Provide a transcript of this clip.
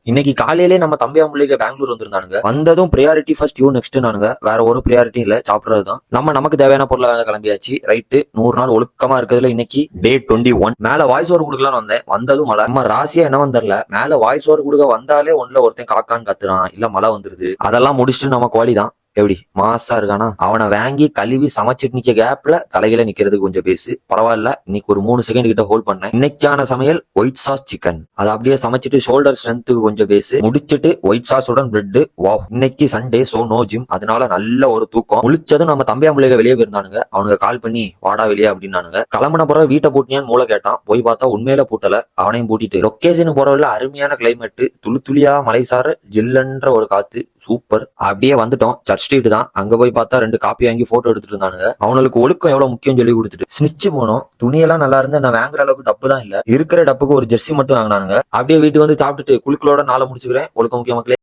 இன்னைக்கு காலையிலே நம்ம தம்பியாம்புள்ளிக்கு பெங்களூர் வந்திருந்தானுங்க. வந்ததும் ப்ரியாரிட்டி ஃபர்ஸ்ட் யூ நெக்ஸ்ட் நானுங்க. வேற ஒரு ப்ரியாரிட்டி இல்ல, சாப்பிடுறதுதான். நமக்கு தேவையான பொருளை கிளம்பியாச்சு. ரைட்டு, 100 நாள் ஒழுக்கமா இருக்கிறதுல இன்னைக்கு டே 21. மேல வாய்ஸ் ஓவர் கொடுக்கலாம்னு வந்தேன். வந்ததும் மழை. நம்ம ராசியா என்ன வந்தரல. மேல வாய்ஸ் ஓவர் கொடுக்க வந்தாலே ஒண்ணுல ஒருத்தன் காக்கான்னு கத்துறான், இல்ல மழை வந்துருது. அதெல்லாம் முடிச்சுட்டு நம்ம கோழிதான். எப்படி மாசா இருக்கானா? அவனை வாங்கி கழுவி சமைச்சிட்டு நிக்க கேப்ல தலையில நிக்கிறதுக்கு கொஞ்சம் பேசு. பரவாயில்ல, இன்னைக்கு ஒரு 3 செகண்ட் கிட்ட ஹோல்ட் பண்ணேன். இன்னைக்கான சமையல் ஒயிட் சாஸ் சிக்கன். அதை அப்படியே சமைச்சிட்டு ஷோல்டர் ஸ்ட்ரென்த்துக்கு கொஞ்சம் பேசு முடிச்சிட்டு ஒயிட் சாஸ் உடன் பிரெட். வாவ், இன்னைக்கு சண்டே, சோ நோ ஜிம். அதனால நல்ல ஒரு தூக்கம். முழிச்சதும் நம்ம தம்பியாம்புள்ளைக வெளியே போயிருந்தானுங்க. அவனுக்கு கால் பண்ணி வாடா வெளியே அப்படின்னானுங்க. கிளம்புன பிறகு வீட்டை பூட்டியான்னு மூளை கேட்டான். போய் பார்த்தா உண்மையில பூட்டல. அவனையும் பூட்டிட்டு லொக்கேஷனுக்கு போறவள்ள அருமையான கிளைமேட், துளி துளியா மலைசார ஜில்லன்ற ஒரு காத்து, சூப்பர். அப்படியே வந்துட்டோம். சர்ச் ஸ்ட்ரீட் தான். அங்க போய் பார்த்தா 2 காப்பி வாங்கி போட்டோ எடுத்துட்டு இருந்தானுங்க. அவனுக்கு ஒழுக்கம் எவ்வளவு முக்கியம் சொல்லி கொடுத்துட்டு ஸ்னிச்சு போனோம். துணியெல்லாம் நல்லா இருந்து நான் வாங்குற அளவுக்கு டப்பு தான் இல்ல. இருக்கிற டப்புக்கு ஒரு ஜெர்சி மட்டும் வாங்கினானுங்க. அப்படியே வீட்டுக்கு வந்து சாப்பிட்டுட்டு குழுக்களோட நாளை முடிச்சுக்கிறேன். ஒழுக்கம் முக்கிய மக்களே.